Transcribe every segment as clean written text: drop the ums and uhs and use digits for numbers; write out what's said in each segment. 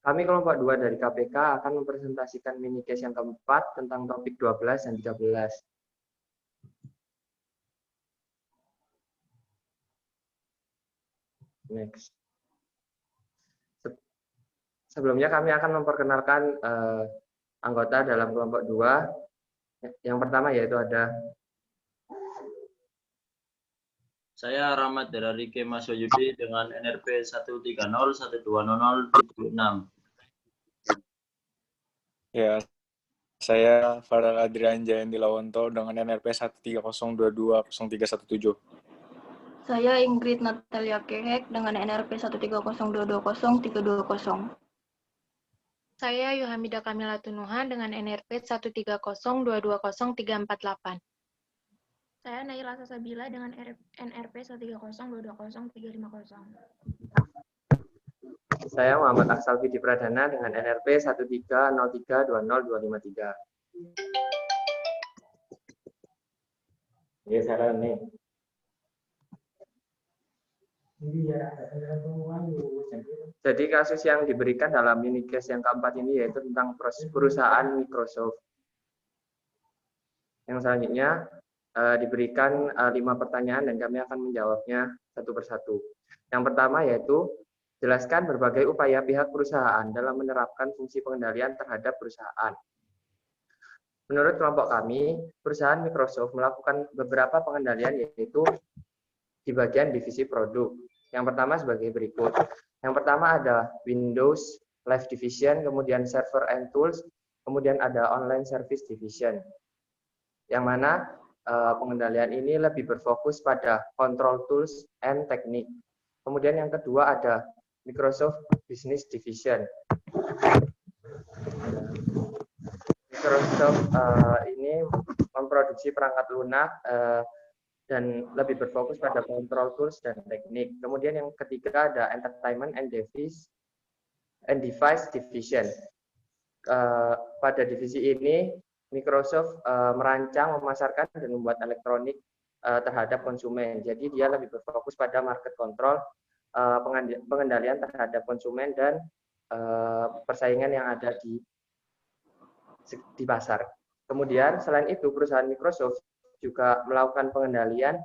Kami kelompok 2 dari KPK akan mempresentasikan mini case yang keempat tentang topik 12 dan 13. Next. Sebelumnya kami akan memperkenalkan anggota dalam kelompok 2. Yang pertama yaitu ada saya Rahmat dari Kemas Wahyudi dengan NRP 130120076. Ya, saya Farel Adrian Jayanti Lawanto dengan NRP 130220317. Saya Ingrid Natalia Kehek dengan NRP 130220320. Saya Yohamida Kamila Tunuhan dengan NRP 130220348. Saya Naila Sasabila dengan NRP 130220350. Saya Muhammad Aksal Fidi Pradana dengan NRP 130320253. Ya, saya nih. Jadi kasus yang diberikan dalam mini case yang keempat ini yaitu tentang perusahaan Microsoft. Yang selanjutnya diberikan 5 pertanyaan dan kami akan menjawabnya satu persatu. Yang pertama yaitu jelaskan berbagai upaya pihak perusahaan dalam menerapkan fungsi pengendalian terhadap perusahaan. Menurut kelompok kami, perusahaan Microsoft melakukan beberapa pengendalian yaitu di bagian divisi produk. Yang pertama sebagai berikut. Yang pertama ada Windows Live Division, kemudian Server and Tools, kemudian ada Online Service Division. Yang mana pengendalian ini lebih berfokus pada Control Tools and Technique. Kemudian yang kedua ada Microsoft Business Division. Microsoft ini memproduksi perangkat lunak dan lebih berfokus pada control tools dan teknik. Kemudian yang ketiga ada Entertainment and Device Division. Pada divisi ini Microsoft merancang, memasarkan dan membuat elektronik terhadap konsumen. Jadi dia lebih berfokus pada market control, pengendalian terhadap konsumen dan persaingan yang ada di pasar. Kemudian selain itu perusahaan Microsoft juga melakukan pengendalian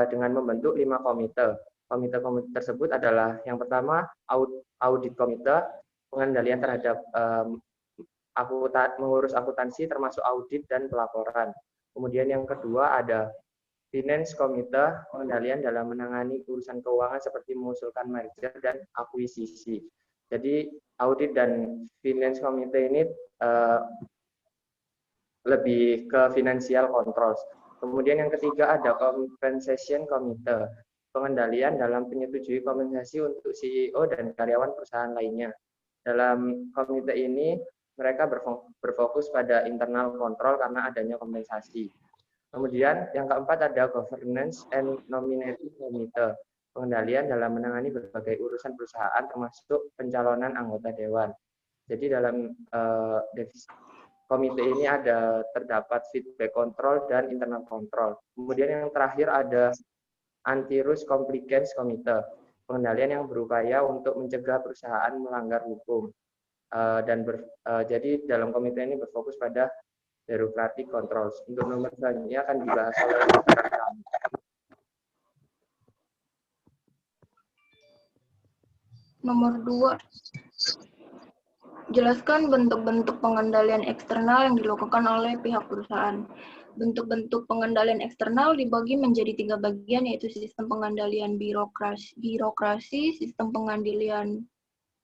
dengan membentuk 5 komite. Komite tersebut adalah yang pertama audit komite, pengendalian terhadap mengurus akuntansi termasuk audit dan pelaporan. Kemudian yang kedua ada finance komite, pengendalian dalam menangani urusan keuangan seperti mengusulkan merger dan akuisisi. Jadi audit dan finance komite ini lebih ke financial controls. Kemudian yang ketiga ada compensation committee, pengendalian dalam menyetujui kompensasi untuk CEO dan karyawan perusahaan lainnya. Dalam komite ini mereka berfokus pada internal control karena adanya kompensasi. Kemudian yang keempat ada governance and nominating committee, pengendalian dalam menangani berbagai urusan perusahaan termasuk pencalonan anggota dewan. Jadi dalam komite ini terdapat feedback control dan internal control. Kemudian yang terakhir ada anti-rules compliance committee, pengendalian yang berupaya untuk mencegah perusahaan melanggar hukum. Jadi dalam komite ini berfokus pada bureaucratic controls. Untuk nomor selanjutnya akan dibahas oleh kami. Nomor 2. Jelaskan bentuk-bentuk pengendalian eksternal yang dilakukan oleh pihak perusahaan. Bentuk-bentuk pengendalian eksternal dibagi menjadi 3 bagian, yaitu sistem pengendalian birokrasi, sistem pengendalian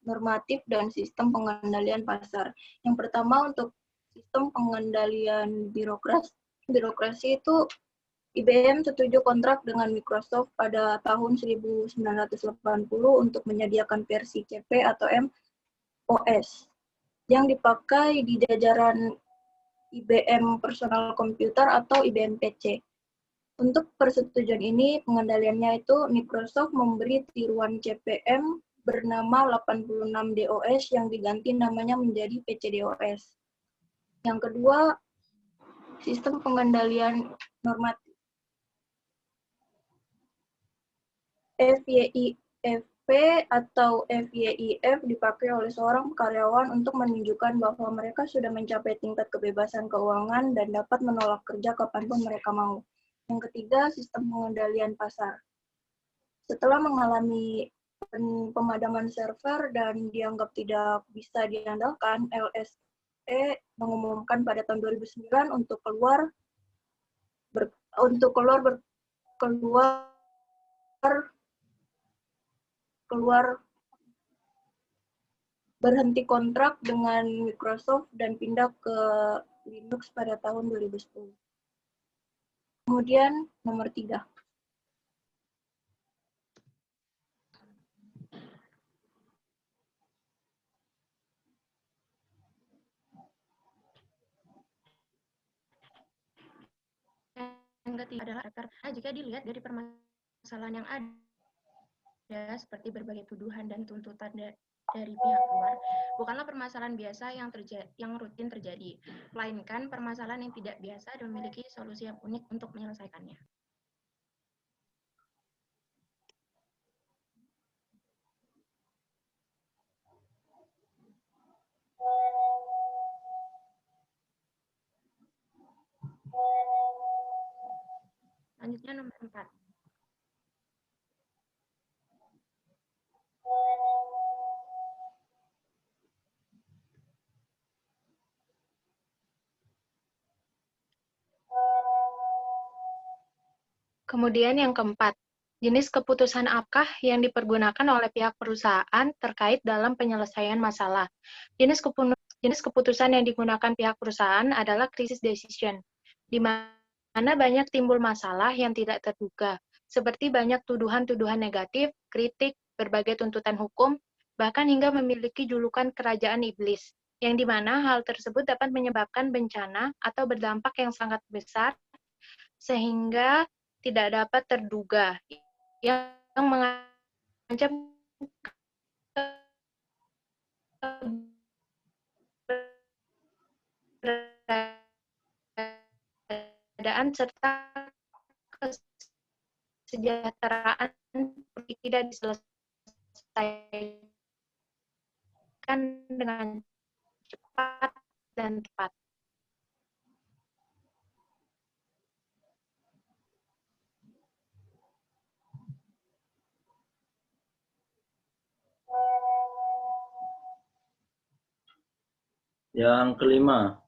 normatif, dan sistem pengendalian pasar. Yang pertama untuk sistem pengendalian birokrasi itu IBM setuju kontrak dengan Microsoft pada tahun 1980 untuk menyediakan versi CP atau MOS yang dipakai di jajaran IBM Personal Computer atau IBM PC. Untuk persetujuan ini, pengendaliannya itu Microsoft memberi tiruan CPM bernama 86 DOS yang diganti namanya menjadi PC-DOS. Yang kedua, sistem pengendalian normatif. atau FYIF dipakai oleh seorang karyawan untuk menunjukkan bahwa mereka sudah mencapai tingkat kebebasan keuangan dan dapat menolak kerja kapanpun mereka mau. Yang ketiga, sistem pengendalian pasar. Setelah mengalami pemadaman server dan dianggap tidak bisa diandalkan, LSE mengumumkan pada tahun 2009 untuk berhenti kontrak dengan Microsoft dan pindah ke Linux pada tahun 2010. Kemudian nomor 3. Yang ketiga adalah karena jika dilihat dari permasalahan yang ada, seperti berbagai tuduhan dan tuntutan dari pihak luar, bukanlah permasalahan biasa yang rutin terjadi, melainkan permasalahan yang tidak biasa dan memiliki solusi yang unik untuk menyelesaikannya. Selanjutnya nomor 4. Kemudian yang keempat, jenis keputusan apakah yang dipergunakan oleh pihak perusahaan terkait dalam penyelesaian masalah? Jenis keputusan yang digunakan pihak perusahaan adalah crisis decision, di mana banyak timbul masalah yang tidak terduga, seperti banyak tuduhan-tuduhan negatif, kritik, berbagai tuntutan hukum, bahkan hingga memiliki julukan kerajaan iblis, yang di mana hal tersebut dapat menyebabkan bencana atau berdampak yang sangat besar, sehingga tidak dapat terduga, yang mengancam keberadaan serta kesejahteraan tidak diselesaikan dengan cepat dan tepat. Yang kelima,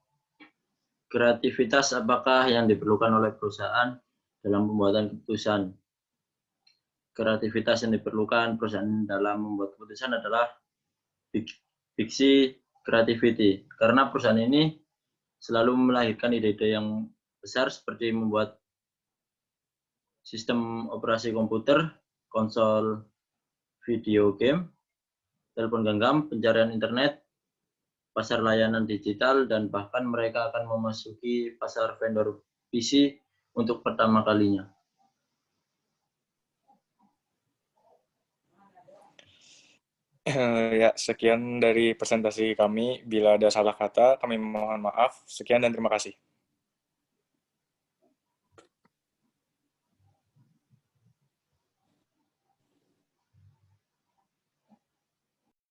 kreativitas apakah yang diperlukan oleh perusahaan dalam pembuatan keputusan? Kreativitas yang diperlukan perusahaan dalam membuat keputusan adalah fiksi creativity, karena perusahaan ini selalu melahirkan ide-ide yang besar seperti membuat sistem operasi komputer, konsol video game, telepon genggam, pencarian internet, pasar layanan digital, dan bahkan mereka akan memasuki pasar vendor PC untuk pertama kalinya. Ya, sekian dari presentasi kami. Bila ada salah kata, kami mohon maaf. Sekian dan terima kasih.